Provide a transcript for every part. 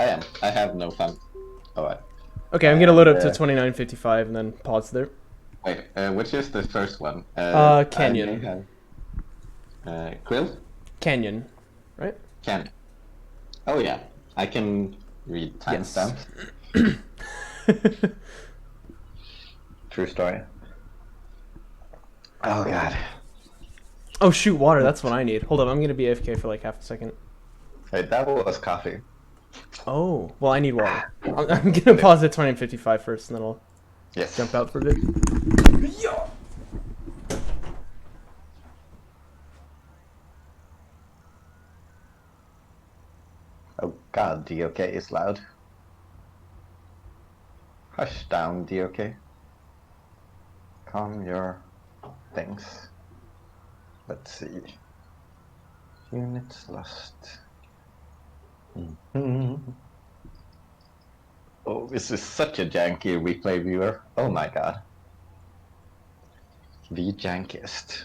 I am. I have no fun. Alright. Okay, I'm gonna load up to 2955 and then pause there. Wait, which is the first one? Canyon. Quill? Canyon, right? Canyon. Oh yeah, I can read timestamps. Yes. True story. Oh god. Oh shoot, water, that's what I need. Hold up, I'm gonna be AFK for like half a second. Wait, that was coffee. Oh, well I need water. I'm gonna pause at 2055 first and then I'll jump out for a bit. Oh god, DOK is loud. Hush down, DOK. Calm your things. Let's see. Units lost. Oh, this is such a janky replay viewer. Oh my god. The jankiest.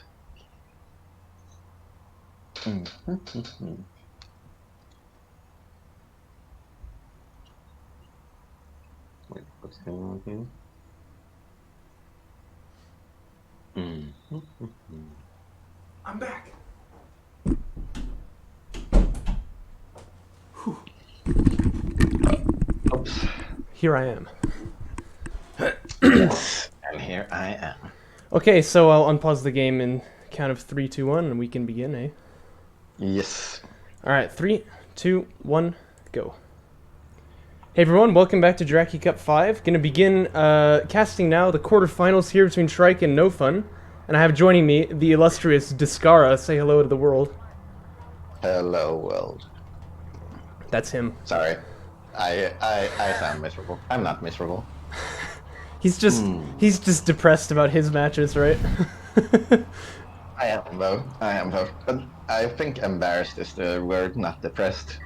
Wait, what's going on here? I'm back. Oops. Here I am. Yes, and here I am. Okay, so I'll unpause the game in count of 3, 2, 1, and we can begin, eh? Yes. Alright, 3, 2, 1, go. Hey everyone, welcome back to Jaraci Cup 5. Gonna begin casting now the quarterfinals here between Shrike and NoFun. And I have joining me the illustrious Descara. Say hello to the world. Hello, world. That's him. Sorry. I sound miserable. I'm not miserable. He's just depressed about his matches, right? I am though. But I think embarrassed is the word, not depressed.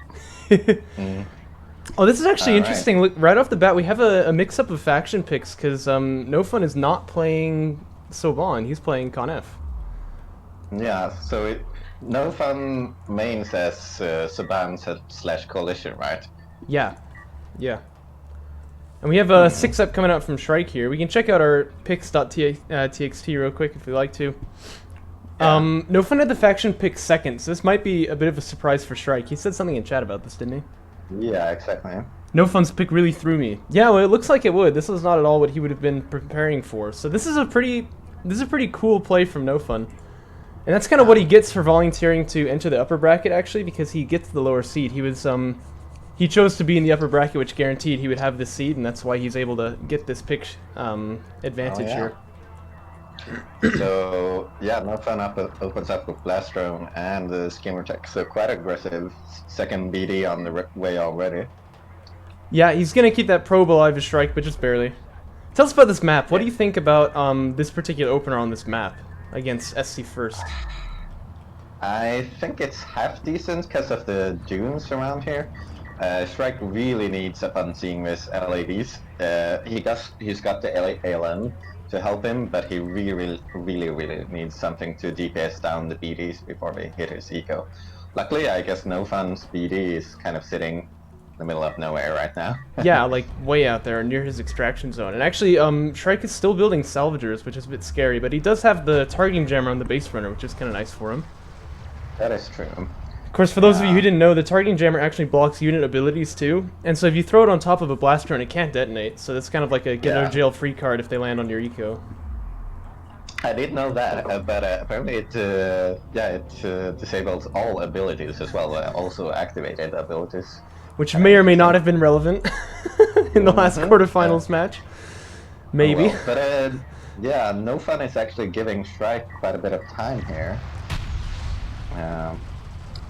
Oh, this is actually interesting. Look, right off the bat, we have a mix-up of faction picks, because NoFun is not playing Soban, he's playing Conf. Yeah, so NoFun main says Soban / coalition, right? Yeah. And we have a 6-up coming out from Shrike here. We can check out our picks.txt real quick if we like to. NoFun had the faction pick second, so this might be a bit of a surprise for Shrike. He said something in chat about this, didn't he? Yeah, exactly. NoFun's pick really threw me. Yeah, well, it looks like it would. This was not at all what he would have been preparing for. So this is a pretty cool play from NoFun. And that's kind of what he gets for volunteering to enter the upper bracket, actually, because he gets the lower seed. He chose to be in the upper bracket, which guaranteed he would have this seed, and that's why he's able to get this pick advantage here. So, yeah, NoFun opens up with Blast Drone and the Skimmer Tech, so quite aggressive. Second BD on the way already. Yeah, he's going to keep that probe alive as Shrike, but just barely. Tell us about this map. What do you think about this particular opener on this map against SC First? I think it's half decent because of the dunes around here. Shrike really needs, upon seeing this, LAVs. He's got the ALN to help him, but he really needs something to DPS down the BDs before they hit his eco. Luckily, I guess NoFun's BD is kind of sitting in the middle of nowhere right now. Yeah, like way out there near his extraction zone. And actually, Shrike is still building salvagers, which is a bit scary, but he does have the targeting jammer on the base runner, which is kind of nice for him. That is true. Of course, for those of you who didn't know, the targeting jammer actually blocks unit abilities too, and so if you throw it on top of a blast drone, it can't detonate, so that's kind of like a get-out-of-jail-free card if they land on your eco. I didn't know that, but apparently it disables all abilities as well, also activated abilities. Which may or may not have been relevant in the last quarterfinals match. Maybe. Oh well. But yeah, NoFun is actually giving Shrike quite a bit of time here.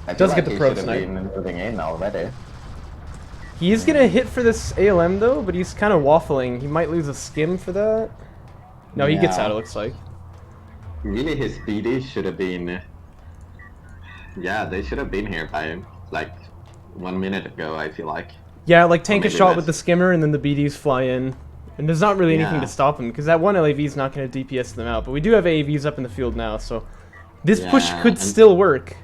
I does feel get like the probe he should have been moving in already. He is gonna hit for this ALM though, but he's kind of waffling. He might lose a skim for that. No, he gets out, it looks like. Really, his BD should have been... Yeah, they should have been here by, like, 1 minute ago, I feel like. Yeah, like tank a shot with the skimmer and then the BDs fly in. And there's not really anything to stop him, because that one LAV is not going to DPS them out. But we do have AAVs up in the field now, so this push could still work.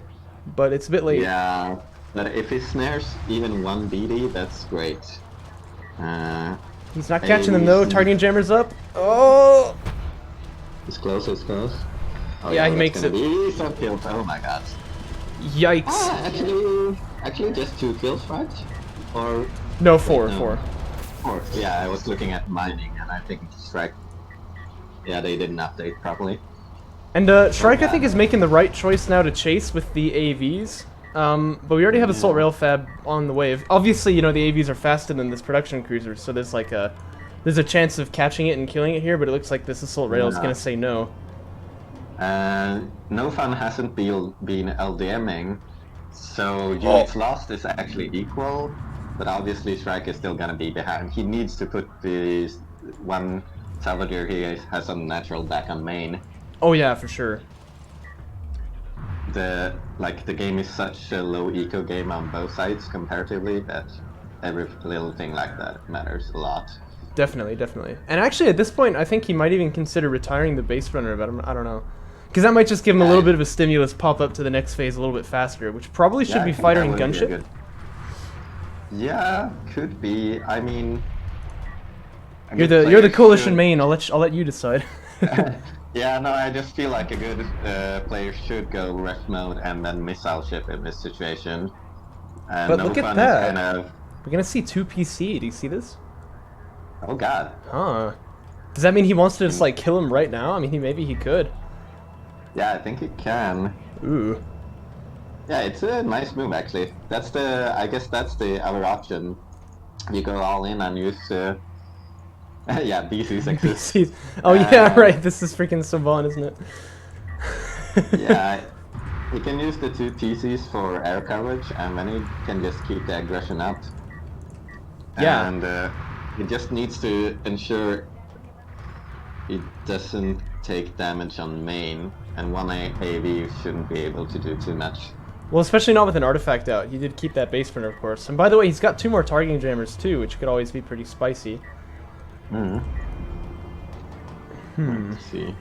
But it's a bit late. Yeah, But if he snares even one BD, that's great. He's not catching them though. Targeting jammers up. Oh! It's close, it's close. Oh, yeah, he that's makes gonna it. Be some kills. Oh my god. Yikes. Ah, actually just 2 kills, right? Or... No, 4, wait, no. 4. 4. Yeah, I was looking at mining and I think Shrike... Yeah, they didn't update properly. And Shrike, I think, is making the right choice now to chase with the AVs. But we already have Assault Rail Fab on the way. Obviously, you know, the AVs are faster than this production cruiser, so there's like a... There's a chance of catching it and killing it here, but it looks like this Assault Rail is going to say no. NoFun hasn't been LDMing, so units lost is actually equal, but obviously Shrike is still gonna be behind. He needs to put the one Salvador he has on natural back on main. Oh yeah, for sure. The game is such a low eco game on both sides comparatively that every little thing like that matters a lot. Definitely, definitely. And actually, at this point, I think he might even consider retiring the base runner, but I don't know. Because that might just give him a little bit of a stimulus, pop up to the next phase a little bit faster, which probably should be fighter and gunship. Yeah, could be. I mean, you're the coalition main. I'll let you decide. Yeah, no, I just feel like a good player should go ref mode and then missile ship in this situation. And but look at that. Kind of... We're gonna see 2 PC. Do you see this? Oh god. Huh. Does that mean he wants to just like kill him right now? I mean, maybe he could. Yeah, I think he can. Ooh. Yeah, it's a nice move actually. That's I guess that's the other option. You go all in and use yeah, BC6s. BCs. Oh yeah, right. This is freaking Saban, isn't it? Yeah, you can use the 2 TCs for air coverage, and then you can just keep the aggression up. Yeah. And he just needs to ensure he doesn't take damage on main, and one AV shouldn't be able to do too much. Well, especially not with an artifact out. He did keep that base runner, of course. And by the way, he's got 2 more targeting jammers too, which could always be pretty spicy. Let's see.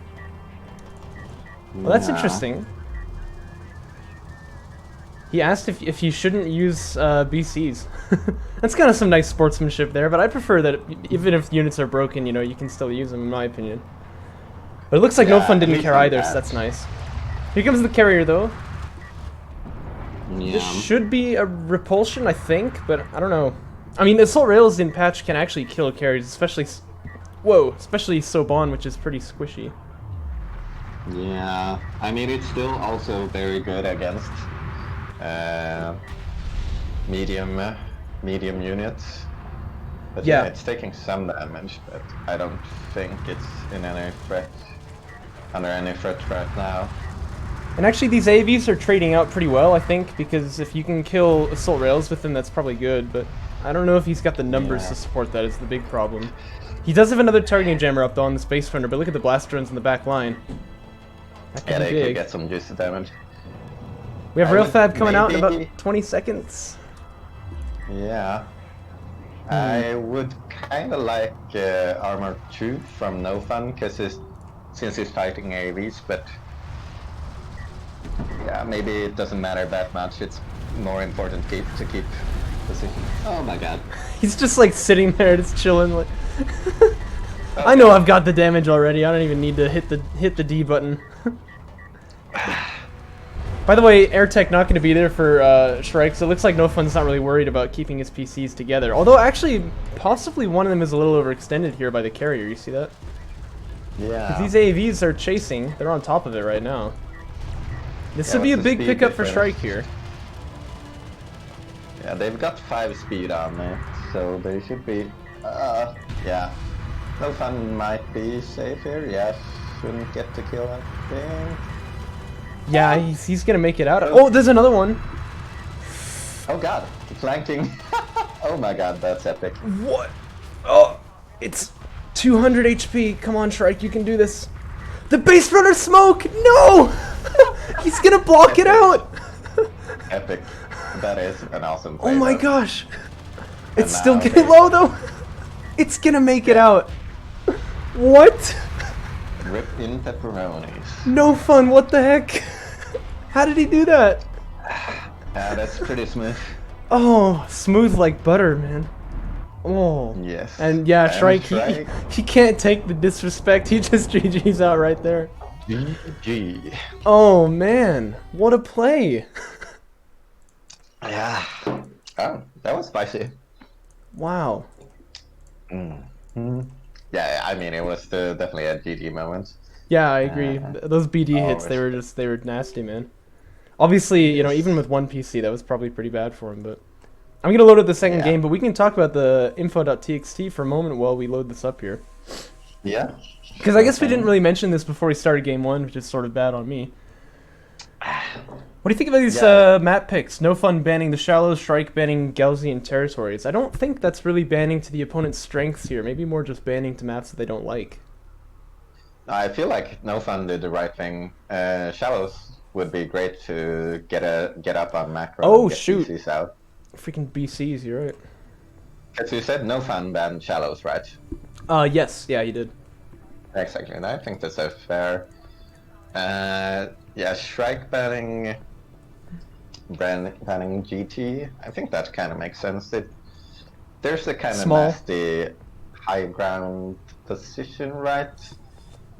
Well, that's interesting. He asked if you shouldn't use BCs. That's kind of some nice sportsmanship there, but I prefer that even if units are broken, you know, you can still use them, in my opinion. But it looks like NoFun didn't care either, so that's nice. Here comes the carrier, though. Yeah. This should be a repulsion, I think, but I don't know. I mean, the Assault Rails in patch can actually kill carriers, especially... Whoa, especially Soban, which is pretty squishy. Yeah, I mean, it's still also very good against medium units. But yeah, it's taking some damage, but I don't think it's in any threat, under any threat right now. And actually, these AVs are trading out pretty well, I think, because if you can kill Assault Rails with them, that's probably good, but I don't know if he's got the numbers to support that, is the big problem. He does have another targeting jammer up, though, on the Space Runner, but look at the blast drones in the back line. Yeah, they could get some juicy damage. We have Rail Fab coming out in about 20 seconds. Yeah. I would kind of like Armor 2 from NoFun, because since he's fighting AVs, but yeah, maybe it doesn't matter that much. It's more important to keep position. Oh my god. He's just like sitting there, just chilling. Like I know I've got the damage already. I don't even need to hit the D button. By the way, AirTech not going to be there for Shrike, so it looks like NoFun's not really worried about keeping his PCs together. Although, actually, possibly one of them is a little overextended here by the carrier. You see that? Yeah. These AVs are chasing. They're on top of it right now. This would be a big pickup for Shrike here. Yeah, they've got 5 speed on it, so they should be... yeah. NoFun might be safe here. Yeah, shouldn't get to kill anything. Yeah, he's gonna make it out. Oh, there's another one. Oh god, flanking. Oh my god, that's epic. What? Oh, it's 200 HP. Come on, Shrike, you can do this. The base runner smoke! No! He's gonna block it out! Epic. That is an awesome play. Oh my gosh. It's still getting low though. It's gonna make it out. What? Rip in pepperonis. NoFun, what the heck? How did he do that? That's pretty smooth. Oh, smooth like butter, man. Oh. Yes. And yeah, And Shrike, Shrike. he can't take the disrespect. He just GG's out right there. GG. Oh, man. What a play. Yeah. Oh, that was spicy. Wow. Yeah, I mean, it was definitely a GG moment. Yeah, I agree. Those BD hits, they were nasty, man. Obviously, you know, even with one PC, that was probably pretty bad for him, but... I'm going to load up the second game, but we can talk about the info.txt for a moment while we load this up here. Yeah. Because I guess we didn't really mention this before we started game one, which is sort of bad on me. What do you think about these map picks? NoFun banning the Shallows, Shrike banning Gaussian territories. I don't think that's really banning to the opponent's strengths here. Maybe more just banning to maps that they don't like. I feel like NoFun did the right thing. Shallows would be great to get up on macro. Oh, and get shoot. PCs out. Freaking BCs, you're right. Because you said NoFun banned Shallows, right? Yes. Yeah, he did. Exactly, and I think that's a fair... yeah, Shrike banning GT, I think that kind of makes sense. There's a kind of nasty high ground position, right?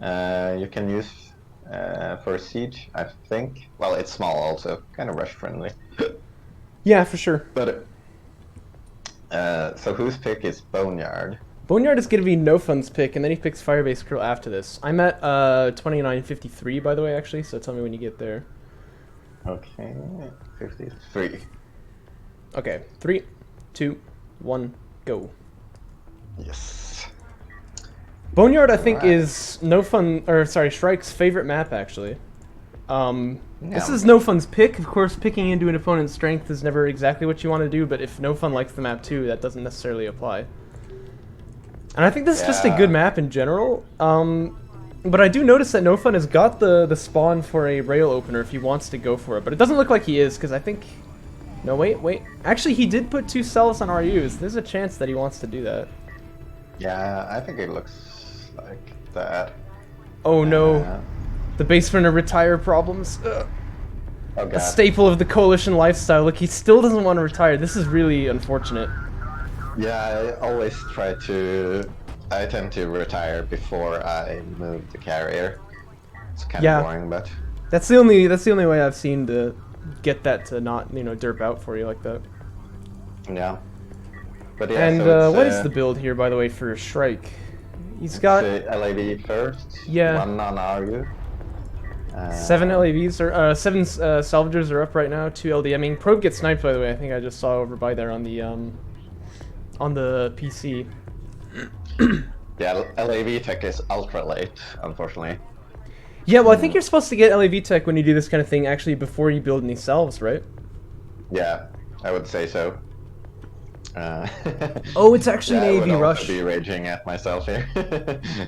You can use for siege, I think. Well, it's small also, kind of rush friendly. Yeah, for sure. But so whose pick is Boneyard? Boneyard is going to be NoFun's pick, and then he picks Firebase Curl after this. I'm at 2953, by the way, actually, so tell me when you get there. Okay, 53. Okay, 3, 2, 1, go. Yes. Boneyard, I think, is Shrike's favorite map, actually. This is NoFun's pick. Of course, picking into an opponent's strength is never exactly what you want to do, but if NoFun likes the map too, that doesn't necessarily apply. And I think this is just a good map in general. But I do notice that NoFun has got the spawn for a rail opener if he wants to go for it. But it doesn't look like he is, because I think... No, wait. Actually, he did put 2 cells on RUs. There's a chance that he wants to do that. Yeah, I think it looks like that. Oh no. The base runner retire problems. Ugh. Oh, God. A staple of the coalition lifestyle. Look, he still doesn't want to retire. This is really unfortunate. Yeah, I tend to retire before I move the carrier. It's kind of boring, but that's the only way I've seen to get that to not, derp out for you like that. Yeah. But yeah, and so what is the build here, by the way, for Shrike? He's got LAV first. Yeah. 1 on RU. 7 LAVs or 7 salvagers are up right now. 2 LDMing. Probe gets sniped, by the way. I think I just saw over by there on the PC. Yeah, LAV tech is ultra late, unfortunately. Yeah, well, I think you're supposed to get LAV tech when you do this kind of thing actually before you build any salves, right? Yeah, I would say so. Oh, it's actually an AV rush. I would be raging at myself here.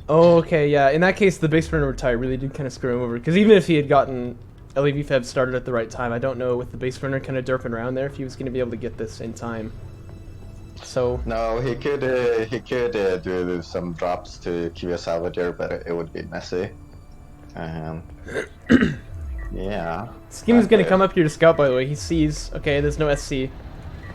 Oh, okay, yeah. In that case, the base runner retire really did kind of screw him over. Because even if he had gotten LAV Feb started at the right time, I don't know with the base runner kind of derping around there if he was going to be able to get this in time. So no, he could do some drops to Q a Salvager, but it would be messy. Yeah. Scheme is going to come up here to scout, by the way. He sees, okay, there's no SC.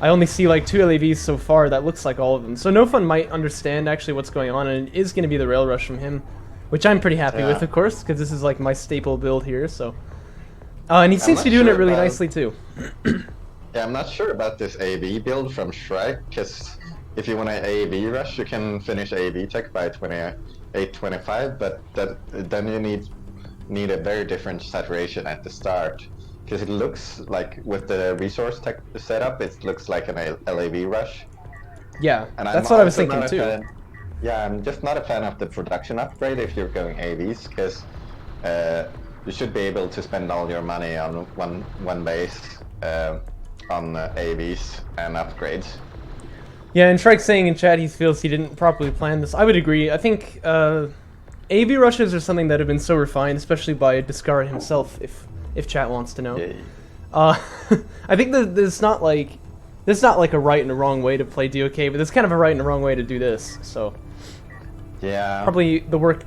I only see like 2 LAVs so far. That looks like all of them. So NoFun might understand actually what's going on, and it is going to be the rail rush from him, which I'm pretty happy with, of course, because this is like my staple build here. So, and he seems to be doing it really nicely too. Yeah, I'm not sure about this AV build from Shrike, because if you want an AV rush, you can finish AV tech by 28-25, but then you need a very different saturation at the start. Because it looks like, with the resource tech setup, it looks like an LAV rush. Yeah, and that's what I was thinking too. Yeah, I'm just not a fan of the production upgrade if you're going AVs, because you should be able to spend all your money on one base on AVs and upgrades. Yeah, and Shrike's saying in chat he feels he didn't properly plan this. I would agree. I think AV rushes are something that have been so refined, especially by Descara himself, if chat wants to know. Yeah. I think that there's not like a right and a wrong way to play DOK, but there's kind of a right and a wrong way to do this. So yeah, probably the work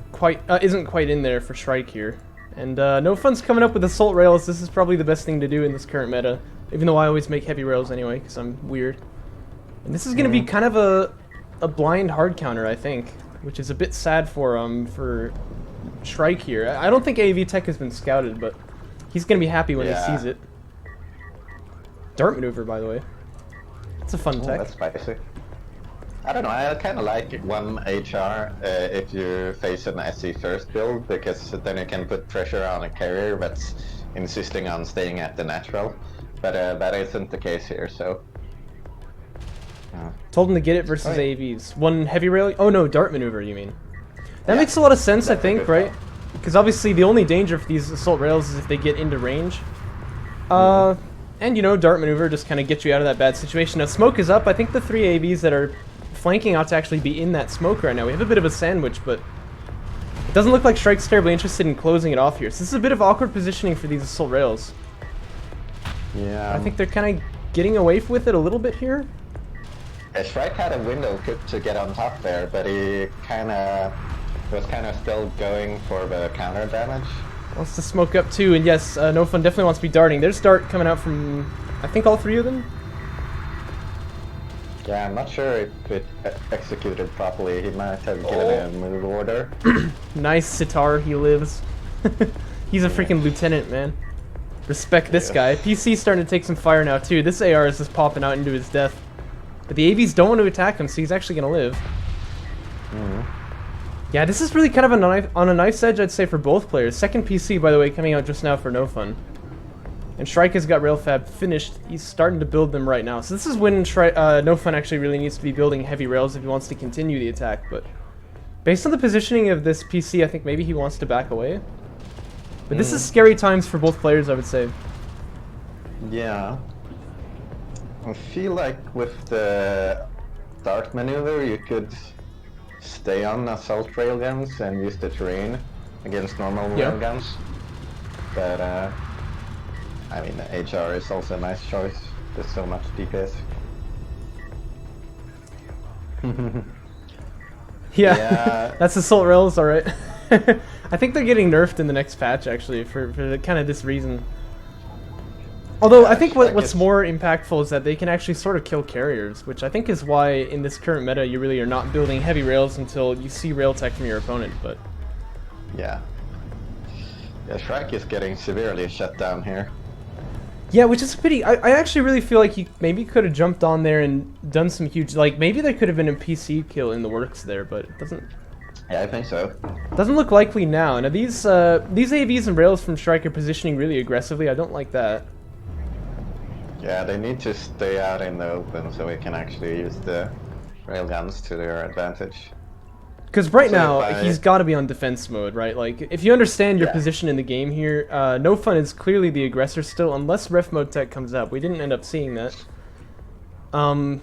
isn't quite in there for Shrike here. And NoFun's coming up with assault rails. This is probably the best thing to do in this current meta. Even though I always make heavy rails anyway, because I'm weird. And this is going to be kind of a blind hard counter, I think, which is a bit sad for Shrike here. I don't think AV tech has been scouted, but he's going to be happy when he sees it. Dart maneuver, by the way. It's a fun tech. That's spicy. I don't know, I kind of like one HR if you face an SC first build, because then you can put pressure on a carrier that's insisting on staying at the natural. But that isn't the case here, so... Told him to get it versus AVs. One heavy rail... Oh no, dart maneuver, you mean. That makes a lot of sense, I think, right? Because obviously the only danger for these assault rails is if they get into range. And, you know, dart maneuver just kind of gets you out of that bad situation. Now, smoke is up. I think the 3 AVs that are flanking ought to actually be in that smoke right now. We have a bit of a sandwich, but it doesn't look like Shrike's terribly interested in closing it off here. So this is a bit of awkward positioning for these assault rails. Yeah. I think they're kind of getting away with it a little bit here. Yeah, Shrike had a window to get on top there, but he was still going for the counter damage. Wants to smoke up too, and yes, NoFun definitely wants to be darting. There's dart coming out from, I think, all 3 of them. Yeah, I'm not sure if it executed properly. He might have given a move order. Nice sitar, he lives. He's a freaking lieutenant, man. Respect this guy. PC's starting to take some fire now too. This AR is just popping out into his death. But the AVs don't want to attack him, so he's actually going to live. Yeah, this is really kind of on a nice edge, I'd say, for both players. Second PC, by the way, coming out just now for NoFun. And Shrike has got Railfab finished. He's starting to build them right now. So this is when NoFun actually really needs to be building heavy rails if he wants to continue the attack. But based on the positioning of this PC, I think maybe he wants to back away. But this is scary times for both players, I would say. Yeah. I feel like with the dart maneuver, you could stay on assault railguns and use the terrain against normal railguns. But, I mean, the HR is also a nice choice. There's so much DPS. Yeah. That's assault rails, alright. I think they're getting nerfed in the next patch, actually, for kind of this reason. Although, I think what's more impactful is that they can actually sort of kill carriers, which I think is why, in this current meta, you really are not building heavy rails until you see rail tech from your opponent, but... Yeah, Shrike is getting severely shut down here. Yeah, which is a pity. I actually really feel like he maybe could have jumped on there and done some huge... Like, maybe there could have been a PC kill in the works there, but it doesn't... Yeah, I think so. Doesn't look likely now. Now, these AVs and rails from Shrike are positioning really aggressively. I don't like that. Yeah, they need to stay out in the open so we can actually use the railguns to their advantage. Because right now, he's got to be on defense mode, right? Like, if you understand your position in the game here, NoFun is clearly the aggressor still, unless ref mode tech comes up. We didn't end up seeing that. And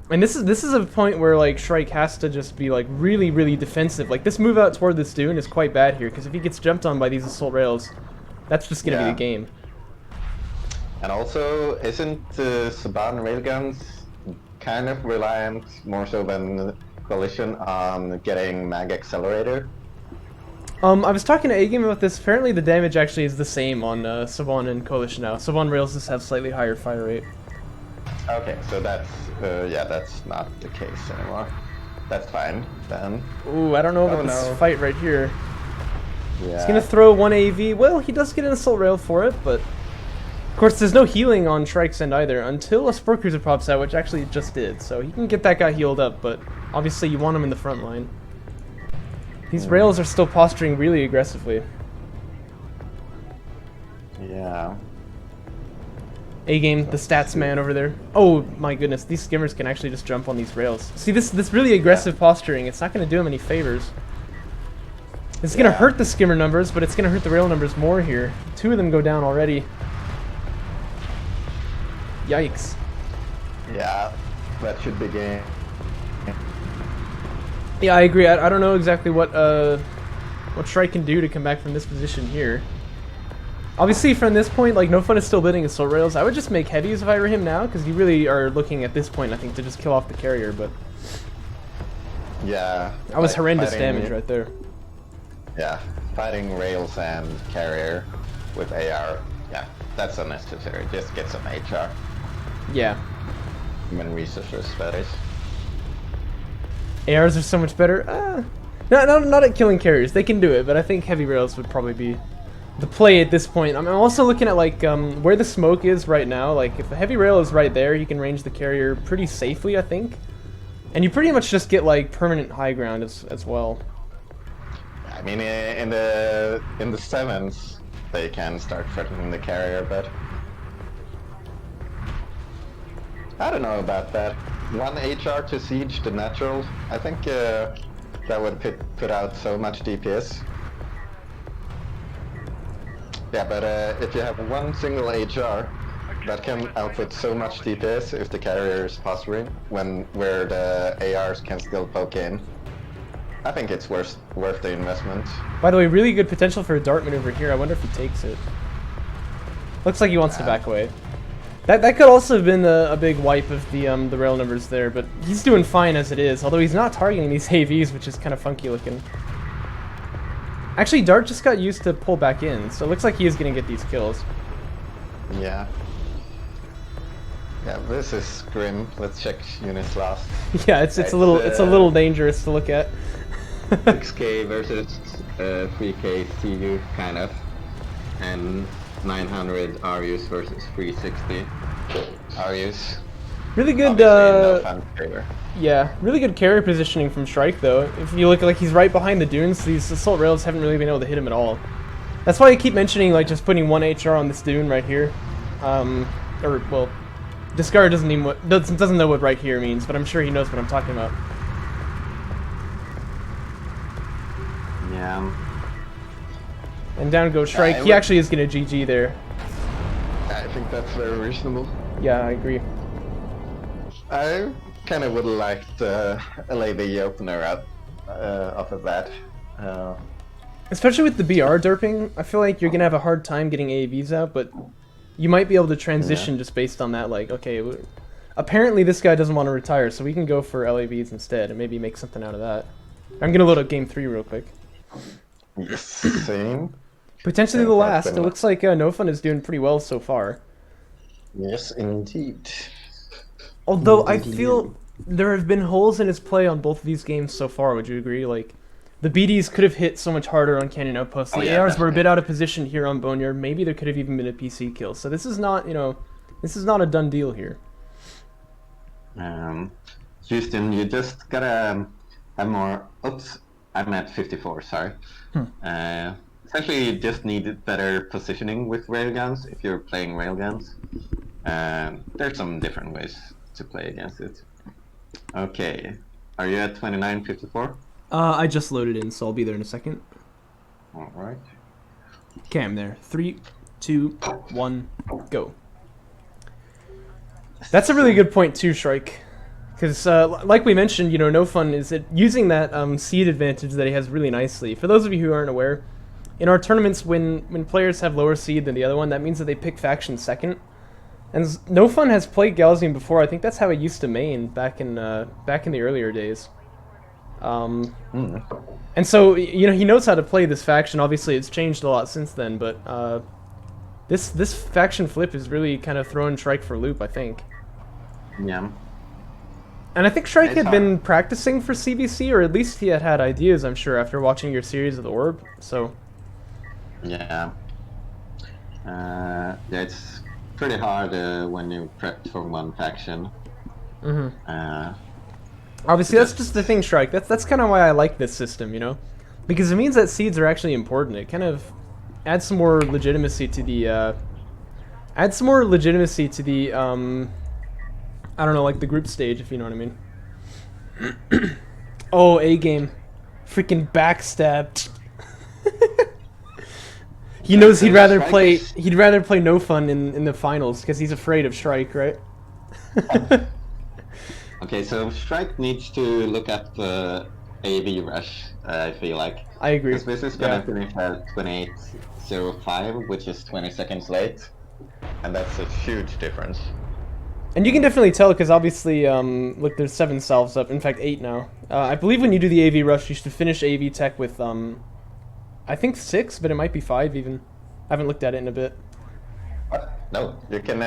this is a point where, like, Shrike has to just be, like, really, really defensive. Like, this move out toward this dune is quite bad here, because if he gets jumped on by these assault rails, that's just going to be the game. And also, isn't Saban railguns kind of reliant, more so than Coalition, on getting mag accelerator? I was talking to A-Game about this. Apparently the damage actually is the same on Saban and Coalition now. Saban rails just have slightly higher fire rate. Okay, so that's, that's not the case anymore. That's fine, then. Ooh, I don't know about this fight right here. Yeah. He's gonna throw one AV. Well, he does get an assault rail for it, but... Of course, there's no healing on Shrike's end either, until a Sport Cruiser pops out, which actually it just did. So he can get that guy healed up, but obviously you want him in the front line. These rails are still posturing really aggressively. Yeah. A-Game, the stats man over there. Oh my goodness, these skimmers can actually just jump on these rails. See, this really aggressive posturing, it's not going to do him any favors. It's going to hurt the skimmer numbers, but it's going to hurt the rail numbers more here. 2 of them go down already. Yikes. Yeah, that should be game. Yeah, I agree. I don't know exactly what Shrike can do to come back from this position here. Obviously, from this point, like, NoFun is still bidding assault rails. I would just make heavies if I were him now, because you really are looking at this point, I think, to just kill off the carrier, but... Yeah. That was horrendous damage right there. Yeah, fighting rails and carrier with AR. Yeah, that's unnecessary. Just get some HR. Yeah. Human resources, that is. ARs are so much better. No, not at killing carriers. They can do it, but I think heavy rails would probably be the play at this point. I'm also looking at like where the smoke is right now. Like if the heavy rail is right there, you can range the carrier pretty safely, I think. And you pretty much just get like permanent high ground as well. I mean, in the sevens, they can start threatening the carrier, but I don't know about that. 1 HR to siege the natural. I think that would put out so much DPS. Yeah, but if you have one single HR, that can output so much DPS if the carrier is posturing, where the ARs can still poke in. I think it's worth the investment. By the way, really good potential for a dart maneuver here. I wonder if he takes it. Looks like he wants to back away. That could also have been a big wipe of the rail numbers there, but he's doing fine as it is, although he's not targeting these AVs, which is kind of funky looking. Actually, Dart just got used to pull back in, so it looks like he is going to get these kills. Yeah. Yeah, this is grim. Let's check units last. Yeah, it's a little dangerous to look at. 6k versus 3k CU, kind of, and 900 RUs versus 360 RUs. Really good, yeah, really good carry positioning from Shrike, though. If you look, like, he's right behind the dunes, these assault rails haven't really been able to hit him at all. That's why I keep mentioning, like, just putting 1 HR on this dune right here. Or, well, descara doesn't know what right here means, but I'm sure he knows what I'm talking about. Yeah. And down goes Shrike. He actually is going to GG there. I think that's very reasonable. Yeah, I agree. I kind of would like to lay the opener out off of that. Especially with the BR derping, I feel like you're going to have a hard time getting AAVs out, but you might be able to transition just based on that. Like, okay, apparently this guy doesn't want to retire, so we can go for LAVs instead and maybe make something out of that. I'm going to load up game 3 real quick. Yes, same. Potentially the last. It looks like NoFun is doing pretty well so far. Yes, indeed. Although I feel there have been holes in his play on both of these games so far, would you agree? Like, the BDs could have hit so much harder on Canyon Outpost. The ARs were a bit out of position here on Boneyard. Maybe there could have even been a PC kill. So this is not, this is not a done deal here. Houston, you just gotta have more... Oops, I'm at 54, sorry. Essentially, you just need better positioning with railguns if you're playing railguns. There's some different ways to play against it. Okay, are you at 29.54? I just loaded in, so I'll be there in a second. Alright. Okay, I'm there. 3, 2, 1, go. That's a really good point too, Shrike. Because, like we mentioned, NoFun is using that seed advantage that he has really nicely. For those of you who aren't aware, in our tournaments, when players have lower seed than the other one, that means that they pick faction second. And NoFun has played Galzium before. I think that's how he used to main back in the earlier days. And so, he knows how to play this faction. Obviously, it's changed a lot since then, but this faction flip is really kind of throwing Shrike for a loop, I think. Yeah. And I think Shrike had been practicing for CBC, or at least he had ideas, I'm sure, after watching your series of the Orb, so... Yeah. Yeah, it's pretty hard when you prep for one faction. Obviously, that's just the thing, Shrike. That's kind of why I like this system, because it means that seeds are actually important. It kind of adds some more legitimacy to the I don't know, like the group stage, if you know what I mean. Oh, A game, freaking backstabbed. He knows he'd rather play NoFun in the finals because he's afraid of Shrike, right? Okay, so Shrike needs to look at the AV rush, I feel like. I agree. Because this is going to finish at 28.05, which is 20 seconds late. And that's a huge difference. And you can definitely tell because obviously, look, there's 7 salves up. In fact, 8 now. I believe when you do the AV rush, you should finish AV tech with, I think 6, but it might be 5 even. I haven't looked at it in a bit. No, you can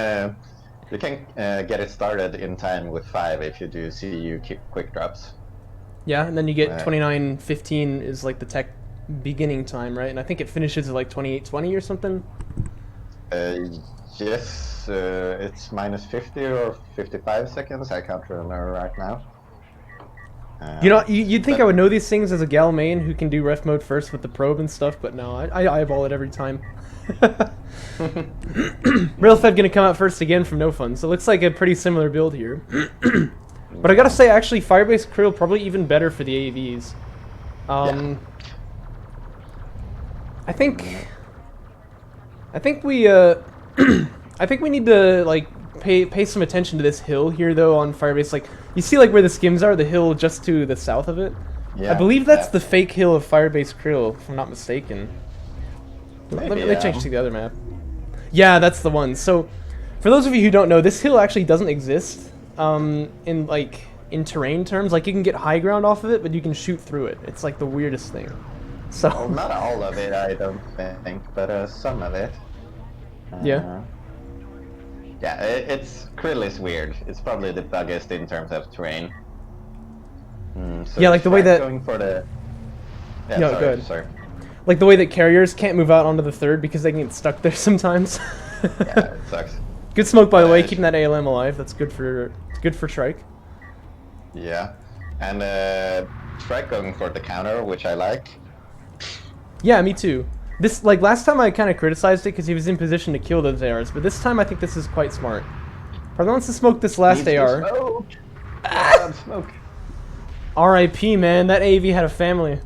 get it started in time with 5 if you do CU quick drops. Yeah, and then you get Uh, 29:15 is like the tech beginning time, right? And I think it finishes at like 28:20 or something. uh, yes, it's minus 50 or 55 seconds. I can't remember right now. You know, you'd think I But would know these things as a gal main who can do ref mode first with the probe and stuff, but no, I eyeball it every time. Railfed gonna come out first again from NoFun, so it looks like a pretty similar build here. But I gotta say, actually, Firebase Krill probably even better for the AVs. yeah. I think, I think we, I think we need to like pay some attention to this hill here though on Firebase. Like, you see like where the skims are, the hill just to the south of it. I Yeah, believe that's the fake hill of Firebase Krill, if I'm not mistaken. maybe, Let me change to the other map. Yeah, that's the one. So, for those of you who don't know, this hill actually doesn't exist in terrain terms. Like, you can get high ground off of it, but you can shoot through it. It's like the weirdest thing. So, Well, not all of it, I don't think, but some of it. yeah. Yeah, it's Krill is weird. It's probably the buggiest in terms of terrain. So Yeah, like the way Shrike that... going for the... Yeah, No, sorry, go ahead. sorry. Like the way that carriers can't move out onto the third because they can get stuck there sometimes. Yeah, it sucks. Good smoke, by the way, Uh, keeping that ALM alive. That's good for Shrike. Yeah, and Shrike going for the counter, which I like. Yeah, me too. This, like, last time I kind of criticized it because he was in position to kill those ARs, but this time I think this is quite smart. Probably wants to smoke this last Needs to AR. smoke. God, smoke. R.I.P. man, that AV had a family.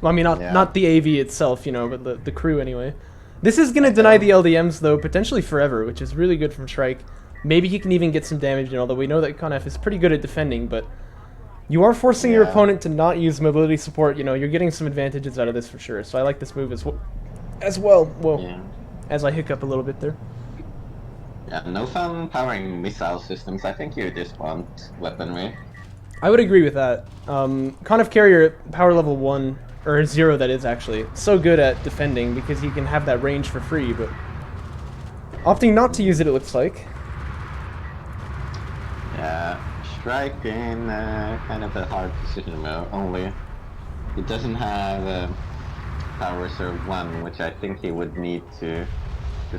Well, I mean, Yeah. not the AV itself, you know, but the crew anyway. This is gonna deny the LDMs though, potentially forever, which is really good from Shrike. Maybe he can even get some damage in, although we know that Conef is pretty good at defending, but you are forcing your Yeah. opponent to not use mobility support. You know, you're getting some advantages out of this for sure. So I like this move as well. Whoa, Yeah. as I hiccup a little bit there. Yeah, NoFun powering missile systems. I think you just want weaponry. I would agree with that. Conef Carrier power level 1, or 0 that is actually, so good at defending because he can have that range for free, but opting not to use it, it looks like. Yeah, Shrike in kind of a hard position though. Only he doesn't have power reserve 1, which I think he would need to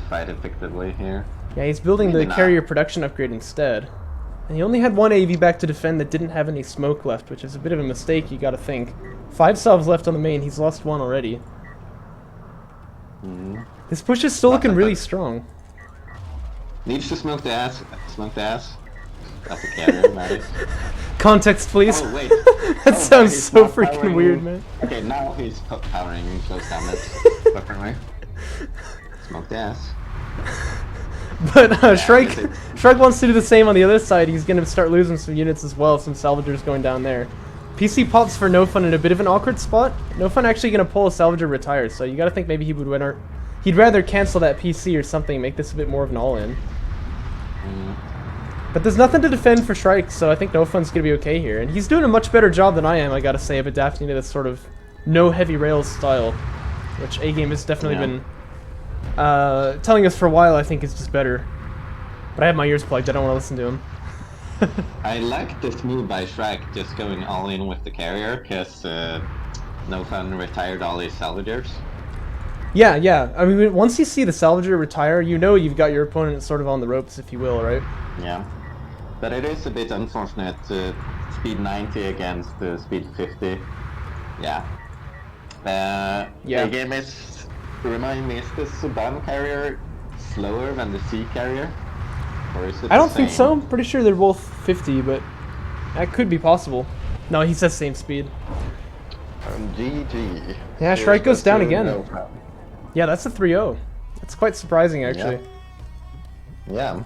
fight effectively here. Yeah, he's building the Maybe not. carrier production upgrade instead. And he only had one AV back to defend that didn't have any smoke left, which is a bit of a mistake, you gotta think. 5 salves left on the main, he's lost 1 already. This push is still looking really strong. Needs to smoke the ass. Smoke the ass. That's a carrier, that is. Context, please. Oh, wait. That Oh, sounds he's so not freaking powering- weird, man. Okay, now he's powering close damage. Weaponry. Smoke the ass. But Shrike, this is- Shrike wants to do the same on the other side. He's going to start losing some units as well, some salvagers going down there. PC pops for NoFun in a bit of an awkward spot. NoFun actually going to pull a salvager retire, so you got to think maybe he would win or he'd rather cancel that PC or something, make this a bit more of an all-in. But there's nothing to defend for Shrike, so I think NoFun's going to be okay here. And he's doing a much better job than I am, I got to say, of adapting to this sort of no heavy rails style, which A-Game has definitely been telling us for a while. I think is just better. But I have my ears plugged, I don't want to listen to him. I like this move by Shrike, just going all in with the carrier, because NoFun retired all his salvagers. Yeah, yeah. I mean, once you see the salvager retire, you know you've got your opponent sort of on the ropes, if you will, right? Yeah. But it is a bit unfortunate, speed 90 against speed 50. Yeah. Yeah. The game is, remind me, is the Suban carrier slower than the C carrier? Or is it I don't the think same? so. I'm pretty sure they're both 50, but that could be possible. No, he says same speed. GG. Yeah, Here's Shrike goes the down two again. NoFun. Yeah, that's a 3-0. That's quite surprising, actually. Yeah.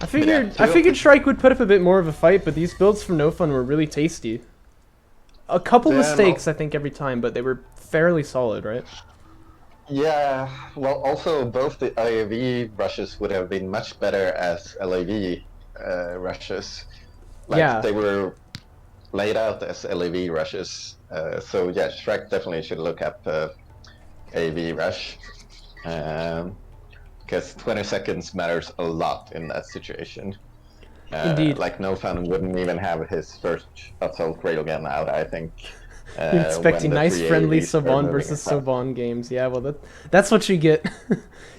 I figured Shrike would put up a bit more of a fight, but these builds from NoFun were really tasty. A couple Yeah, mistakes, I think, every time, but they were fairly solid, right? Yeah, well, also both the IAV rushes would have been much better as LAV rushes. Like, Yeah. they were laid out as LAV rushes. So yeah, Shrek definitely should look up AV rush. because 20 seconds matters a lot in that situation. Indeed. Like NoFun wouldn't even have his first assault railgun out, I think, You're when expecting the nice, three friendly AVs were Saban moving versus across. Saban games. Yeah, well, that's what you get.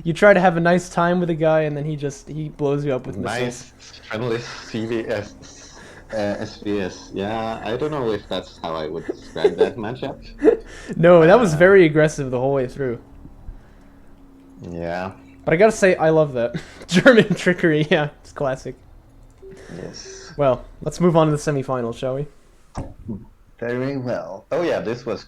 You try to have a nice time with a guy, and then he blows you up with missiles. Nice, friendly CVS, SVS. Yeah, I don't know if that's how I would describe that matchup. No, that was Uh, very aggressive the whole way through. yeah, But I gotta say, I love that. German trickery, yeah, it's classic. yes. Well, let's move on to the semifinals, shall we? Very well. Oh yeah, this was